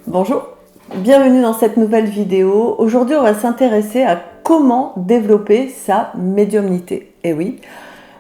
Bonjour, bienvenue dans cette nouvelle vidéo. Aujourd'hui, on va s'intéresser à comment développer sa médiumnité. Et oui,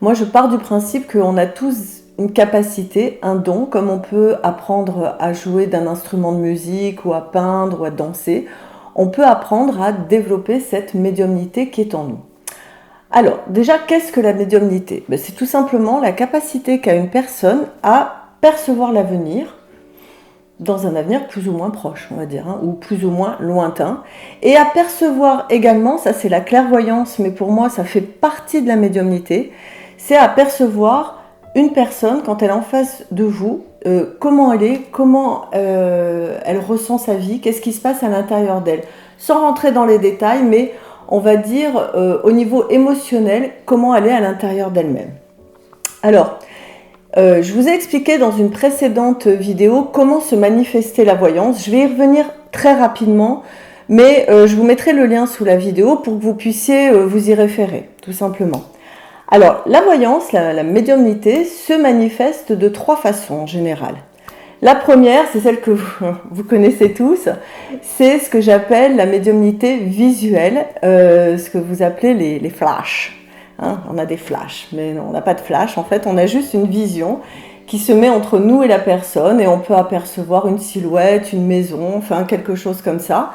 moi je pars du principe qu'on a tous une capacité, un don, comme on peut apprendre à jouer d'un instrument de musique ou à peindre ou à danser. On peut apprendre à développer cette médiumnité qui est en nous. Alors, déjà, qu'est-ce que la médiumnité? C'est tout simplement la capacité qu'a une personne à percevoir l'avenir, dans un avenir plus ou moins proche, on va dire, ou plus ou moins lointain, et à percevoir également, ça c'est la clairvoyance, mais pour moi ça fait partie de la médiumnité, c'est à percevoir une personne quand elle est en face de vous, comment elle est, comment elle ressent sa vie, qu'est-ce qui se passe à l'intérieur d'elle, sans rentrer dans les détails, mais on va dire au niveau émotionnel, comment elle est à l'intérieur d'elle-même. Alors, je vous ai expliqué dans une précédente vidéo comment se manifestait la voyance. Je vais y revenir très rapidement, mais je vous mettrai le lien sous la vidéo pour que vous puissiez vous y référer, tout simplement. Alors, la voyance, la médiumnité, se manifeste de 3 façons en général. La première, c'est celle que vous connaissez tous, c'est ce que j'appelle la médiumnité visuelle, ce que vous appelez les flashs. On a des flashs, mais non, on n'a pas de flash. En fait, on a juste une vision qui se met entre nous et la personne et on peut apercevoir une silhouette, une maison, enfin quelque chose comme ça.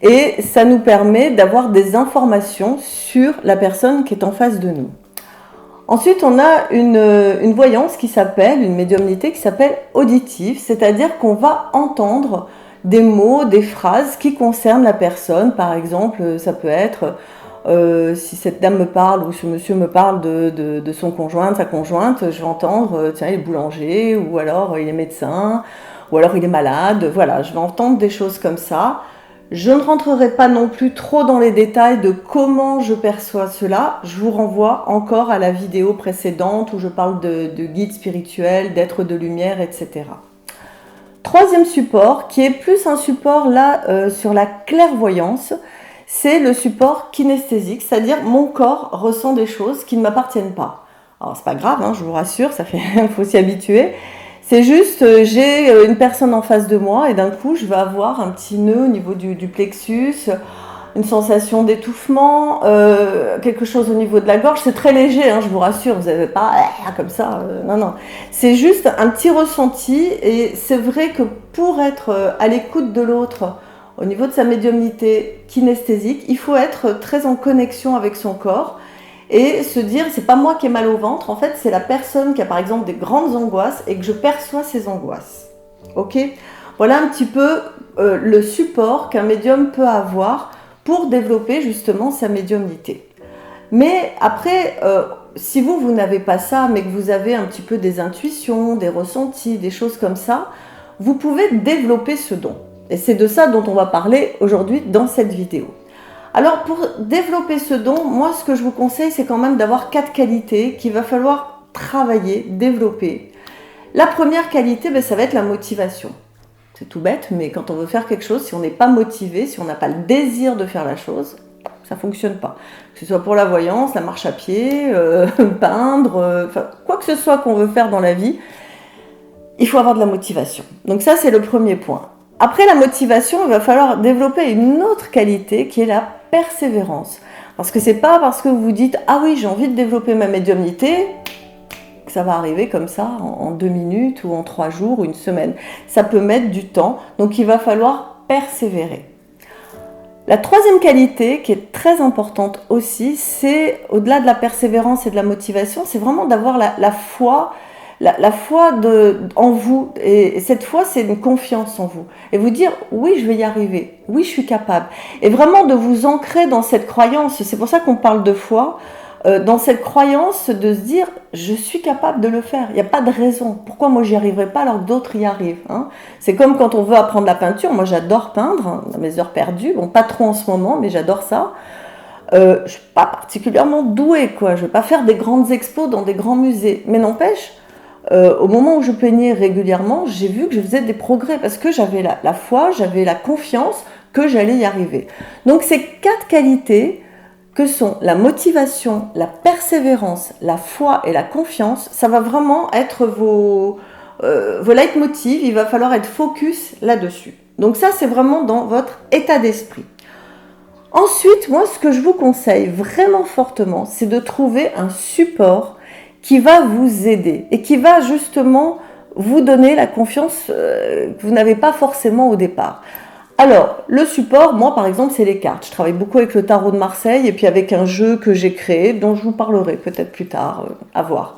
Et ça nous permet d'avoir des informations sur la personne qui est en face de nous. Ensuite, on a une voyance qui s'appelle, une médiumnité qui s'appelle auditive, c'est-à-dire qu'on va entendre des mots, des phrases qui concernent la personne. Par exemple, ça peut être... si cette dame me parle ou ce monsieur me parle de son conjoint, de sa conjointe, je vais entendre, tiens, il est boulanger, ou alors il est médecin, ou alors il est malade, voilà, je vais entendre des choses comme ça. Je ne rentrerai pas non plus trop dans les détails de comment je perçois cela, je vous renvoie encore à la vidéo précédente où je parle de guides spirituels, d'êtres de lumière, etc. Troisième support, qui est plus un support là sur la clairvoyance, c'est le support kinesthésique, c'est-à-dire mon corps ressent des choses qui ne m'appartiennent pas. Alors c'est pas grave, je vous rassure, il faut s'y habituer. C'est juste, j'ai une personne en face de moi et d'un coup je vais avoir un petit nœud au niveau du plexus, une sensation d'étouffement, quelque chose au niveau de la gorge. C'est très léger, je vous rassure, vous n'avez pas comme ça, non. C'est juste un petit ressenti et c'est vrai que pour être à l'écoute de l'autre, au niveau de sa médiumnité kinesthésique, il faut être très en connexion avec son corps et se dire, c'est pas moi qui ai mal au ventre, en fait c'est la personne qui a par exemple des grandes angoisses et que je perçois ces angoisses. Ok ? Voilà un petit peu le support qu'un médium peut avoir pour développer justement sa médiumnité. Mais après, si vous n'avez pas ça, mais que vous avez un petit peu des intuitions, des ressentis, des choses comme ça, vous pouvez développer ce don. Et c'est de ça dont on va parler aujourd'hui dans cette vidéo. Alors pour développer ce don, moi ce que je vous conseille, c'est quand même d'avoir 4 qualités qu'il va falloir travailler, développer. La première qualité, ça va être la motivation. C'est tout bête, mais quand on veut faire quelque chose, si on n'est pas motivé, si on n'a pas le désir de faire la chose, ça ne fonctionne pas. Que ce soit pour la voyance, la marche à pied, peindre, quoi que ce soit qu'on veut faire dans la vie, il faut avoir de la motivation. Donc ça, c'est le premier point. Après la motivation, il va falloir développer une autre qualité qui est la persévérance. Parce que c'est pas parce que vous vous dites « Ah oui, j'ai envie de développer ma médiumnité » que ça va arriver comme ça en 2 minutes ou en 3 jours ou une semaine. Ça peut mettre du temps, donc il va falloir persévérer. La troisième qualité qui est très importante aussi, c'est au-delà de la persévérance et de la motivation, c'est vraiment d'avoir la foi. La foi en vous, et cette foi, c'est une confiance en vous. Et vous dire, oui, je vais y arriver, oui, je suis capable. Et vraiment de vous ancrer dans cette croyance, c'est pour ça qu'on parle de foi, dans cette croyance de se dire, je suis capable de le faire. Il n'y a pas de raison. Pourquoi moi, j'y arriverai pas alors que d'autres y arrivent, C'est comme quand on veut apprendre la peinture. Moi, j'adore peindre, dans mes heures perdues. Bon, pas trop en ce moment, mais j'adore ça. Je suis pas particulièrement douée, quoi. Je vais pas faire des grandes expos dans des grands musées. Mais n'empêche, au moment où je peignais régulièrement, j'ai vu que je faisais des progrès parce que j'avais la foi, j'avais la confiance que j'allais y arriver. Donc ces 4 qualités que sont la motivation, la persévérance, la foi et la confiance, ça va vraiment être vos vos leitmotivs, il va falloir être focus là-dessus. Donc ça, c'est vraiment dans votre état d'esprit. Ensuite, moi, ce que je vous conseille vraiment fortement, c'est de trouver un support qui va vous aider et qui va justement vous donner la confiance que vous n'avez pas forcément au départ. Alors, le support, moi par exemple, c'est les cartes. Je travaille beaucoup avec le tarot de Marseille et puis avec un jeu que j'ai créé, dont je vous parlerai peut-être plus tard, à voir.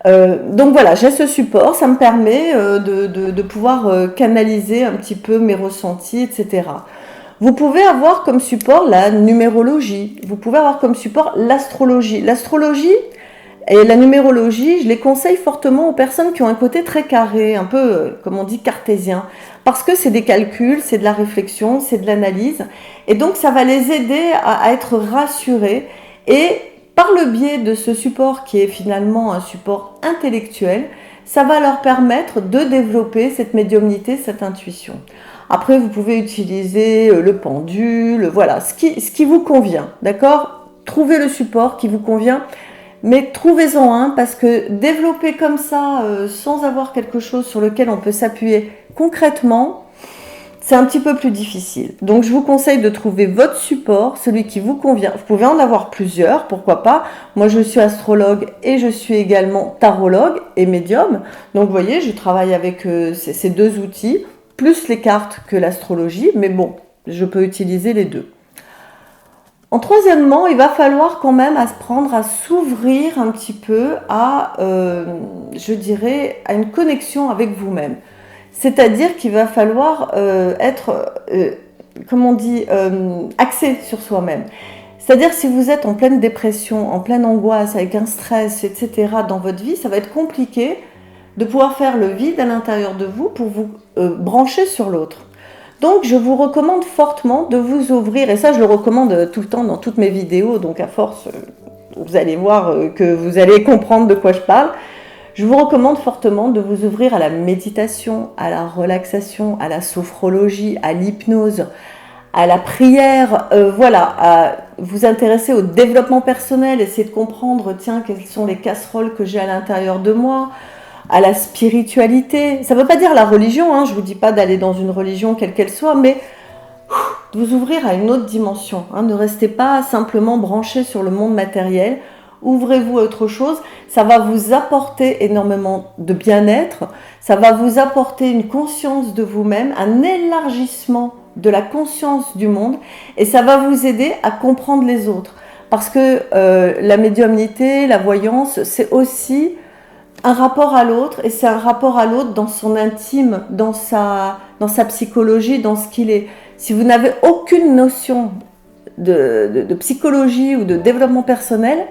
Donc voilà, j'ai ce support, ça me permet de pouvoir canaliser un petit peu mes ressentis, etc. Vous pouvez avoir comme support la numérologie, vous pouvez avoir comme support l'astrologie. L'astrologie et la numérologie, je les conseille fortement aux personnes qui ont un côté très carré, un peu, comme on dit, cartésien. Parce que c'est des calculs, c'est de la réflexion, c'est de l'analyse. Et donc, ça va les aider à être rassurés. Et par le biais de ce support qui est finalement un support intellectuel, ça va leur permettre de développer cette médiumnité, cette intuition. Après, vous pouvez utiliser le pendule, voilà, ce qui vous convient, d'accord ? Trouvez le support qui vous convient. Mais trouvez-en un parce que développer comme ça, sans avoir quelque chose sur lequel on peut s'appuyer concrètement, c'est un petit peu plus difficile. Donc je vous conseille de trouver votre support, celui qui vous convient. Vous pouvez en avoir plusieurs, pourquoi pas. Moi je suis astrologue et je suis également tarologue et médium. Donc vous voyez, je travaille avec ces deux outils, plus les cartes que l'astrologie, mais bon, je peux utiliser les deux. En troisièmement, il va falloir quand même apprendre à s'ouvrir un petit peu à, je dirais, à une connexion avec vous-même. C'est-à-dire qu'il va falloir être, comme on dit, axé sur soi-même. C'est-à-dire si vous êtes en pleine dépression, en pleine angoisse, avec un stress, etc. dans votre vie, ça va être compliqué de pouvoir faire le vide à l'intérieur de vous pour vous brancher sur l'autre. Donc, je vous recommande fortement de vous ouvrir, et ça, je le recommande tout le temps dans toutes mes vidéos, donc à force, vous allez voir que vous allez comprendre de quoi je parle. Je vous recommande fortement de vous ouvrir à la méditation, à la relaxation, à la sophrologie, à l'hypnose, à la prière, voilà, à vous intéresser au développement personnel, essayer de comprendre, tiens, quelles sont les casseroles que j'ai à l'intérieur de moi, à la spiritualité. Ça ne veut pas dire la religion, hein, je ne vous dis pas d'aller dans une religion quelle qu'elle soit, mais de vous ouvrir à une autre dimension. Hein, ne restez pas simplement branché sur le monde matériel, ouvrez-vous à autre chose, ça va vous apporter énormément de bien-être, ça va vous apporter une conscience de vous-même, un élargissement de la conscience du monde, et ça va vous aider à comprendre les autres. Parce que la médiumnité, la voyance, c'est aussi un rapport à l'autre, et c'est un rapport à l'autre dans son intime, dans sa psychologie, dans ce qu'il est. Si vous n'avez aucune notion de psychologie ou de développement personnel,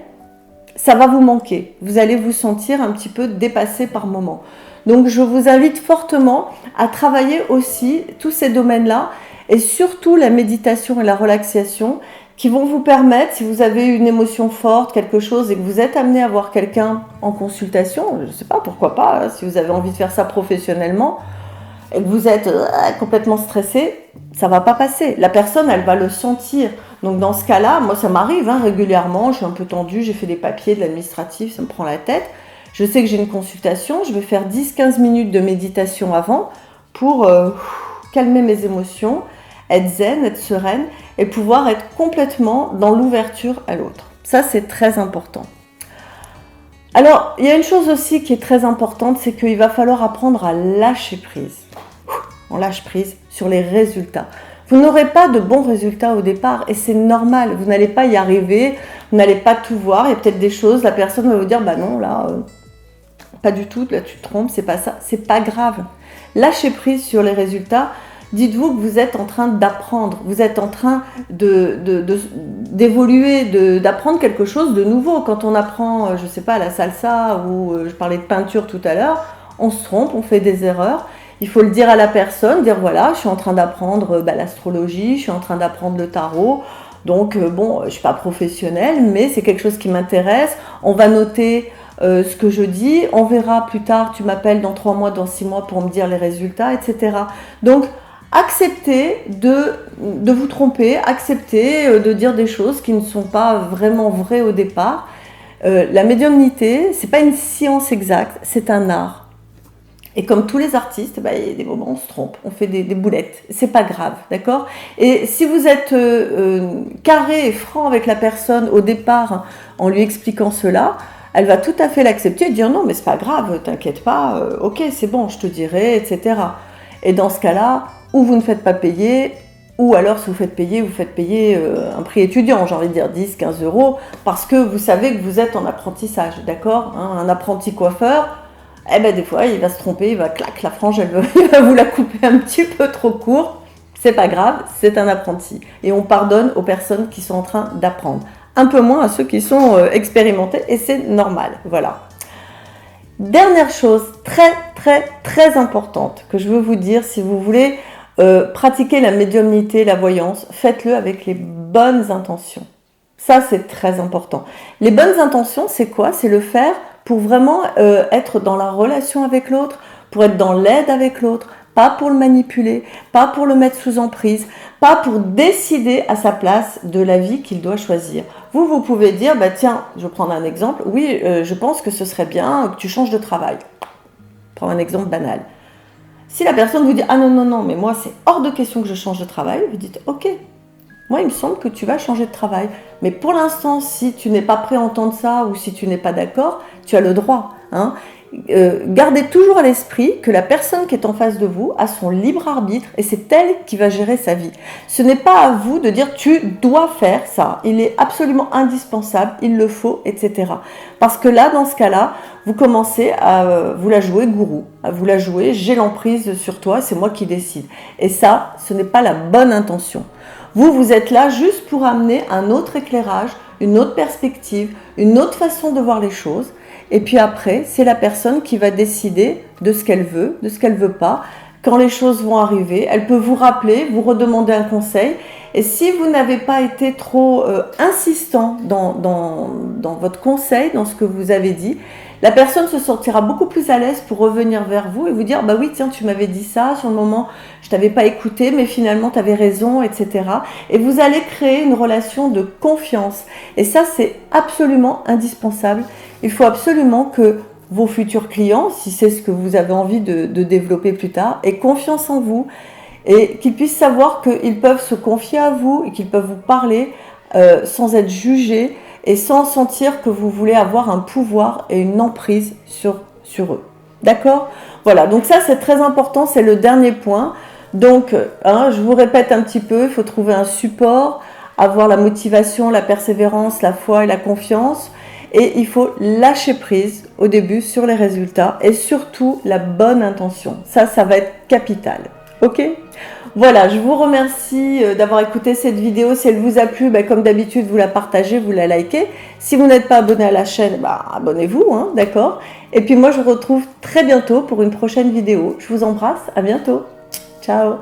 ça va vous manquer. Vous allez vous sentir un petit peu dépassé par moment. Donc je vous invite fortement à travailler aussi tous ces domaines-là, et surtout la méditation et la relaxation, qui vont vous permettre, si vous avez une émotion forte, quelque chose, et que vous êtes amené à voir quelqu'un en consultation, je ne sais pas, pourquoi pas, si vous avez envie de faire ça professionnellement, et que vous êtes complètement stressé, ça ne va pas passer. La personne, elle va le sentir. Donc dans ce cas-là, moi ça m'arrive régulièrement, je suis un peu tendue, j'ai fait des papiers de l'administratif, ça me prend la tête. Je sais que j'ai une consultation, je vais faire 10-15 minutes de méditation avant pour calmer mes émotions, être zen, être sereine et pouvoir être complètement dans l'ouverture à l'autre. Ça, c'est très important. Alors, il y a une chose aussi qui est très importante, c'est qu'il va falloir apprendre à lâcher prise. On lâche prise sur les résultats. Vous n'aurez pas de bons résultats au départ et c'est normal. Vous n'allez pas y arriver, vous n'allez pas tout voir. Il y a peut-être des choses, la personne va vous dire, bah non, là, pas du tout, là tu te trompes, c'est pas ça. C'est pas grave. Lâchez prise sur les résultats. Dites-vous que vous êtes en train d'apprendre, vous êtes en train d'évoluer, d'apprendre quelque chose de nouveau. Quand on apprend, je ne sais pas, la salsa ou je parlais de peinture tout à l'heure, on se trompe, on fait des erreurs. Il faut le dire à la personne, dire voilà, je suis en train d'apprendre l'astrologie, je suis en train d'apprendre le tarot. Donc bon, je ne suis pas professionnelle, mais c'est quelque chose qui m'intéresse. On va noter ce que je dis, on verra plus tard, tu m'appelles dans 3 mois, dans 6 mois pour me dire les résultats, etc. Donc, acceptez de vous tromper, acceptez de dire des choses qui ne sont pas vraiment vraies au départ. La médiumnité, c'est pas une science exacte, c'est un art. Et comme tous les artistes, bah, il y a des moments où on se trompe, on fait des boulettes. C'est pas grave, d'accord? Et si vous êtes carré et franc avec la personne au départ, en lui expliquant cela, elle va tout à fait l'accepter et dire non, mais c'est pas grave, t'inquiète pas, ok, c'est bon, je te dirai, etc. Et dans ce cas-là, ou vous ne faites pas payer, ou alors si vous faites payer un prix étudiant, j'ai envie de dire 10, 15 euros, parce que vous savez que vous êtes en apprentissage, d'accord? Un apprenti coiffeur, eh ben des fois il va se tromper, il va clac, la frange il va vous la couper un petit peu trop court. C'est pas grave, c'est un apprenti. Et on pardonne aux personnes qui sont en train d'apprendre. Un peu moins à ceux qui sont expérimentés et c'est normal. Voilà. Dernière chose très très très importante que je veux vous dire, si vous voulez pratiquer la médiumnité, la voyance, faites-le avec les bonnes intentions. Ça, c'est très important. Les bonnes intentions, c'est quoi? C'est le faire pour vraiment être dans la relation avec l'autre, pour être dans l'aide avec l'autre, pas pour le manipuler, pas pour le mettre sous emprise, pas pour décider à sa place de la vie qu'il doit choisir. Vous pouvez dire, bah tiens, je vais prendre un exemple, oui, je pense que ce serait bien que tu changes de travail. Prends un exemple banal. Si la personne vous dit, ah non, non, non, mais moi c'est hors de question que je change de travail, vous dites, ok, moi il me semble que tu vas changer de travail. Mais pour l'instant, si tu n'es pas prêt à entendre ça ou si tu n'es pas d'accord, tu as le droit. Hein. Gardez toujours à l'esprit que la personne qui est en face de vous a son libre arbitre et c'est elle qui va gérer sa vie. Ce n'est pas à vous de dire tu dois faire ça, il est absolument indispensable, il le faut, etc. Parce que là, dans ce cas-là, vous commencez à vous la jouer gourou, à vous la jouer j'ai l'emprise sur toi, c'est moi qui décide. Et ça, ce n'est pas la bonne intention. Vous êtes là juste pour amener un autre éclairage, une autre perspective, une autre façon de voir les choses. Et puis après, c'est la personne qui va décider de ce qu'elle veut, de ce qu'elle veut pas. Quand les choses vont arriver, elle peut vous rappeler, vous redemander un conseil. Et si vous n'avez pas été trop insistant dans votre conseil, dans ce que vous avez dit, la personne se sentira beaucoup plus à l'aise pour revenir vers vous et vous dire, bah oui, tiens, tu m'avais dit ça, sur le moment, je t'avais pas écouté, mais finalement, tu avais raison, etc. Et vous allez créer une relation de confiance. Et ça, c'est absolument indispensable. Il faut absolument que vos futurs clients, si c'est ce que vous avez envie de développer plus tard, aient confiance en vous et qu'ils puissent savoir qu'ils peuvent se confier à vous et qu'ils peuvent vous parler sans être jugés et sans sentir que vous voulez avoir un pouvoir et une emprise sur eux. D'accord? Voilà, donc ça c'est très important, c'est le dernier point. Donc, je vous répète un petit peu, il faut trouver un support, avoir la motivation, la persévérance, la foi et la confiance. Et il faut lâcher prise au début sur les résultats et surtout la bonne intention. Ça va être capital. Ok? Voilà, je vous remercie d'avoir écouté cette vidéo. Si elle vous a plu, comme d'habitude, vous la partagez, vous la likez. Si vous n'êtes pas abonné à la chaîne, abonnez-vous, hein, d'accord? Et puis moi, je vous retrouve très bientôt pour une prochaine vidéo. Je vous embrasse, à bientôt. Ciao!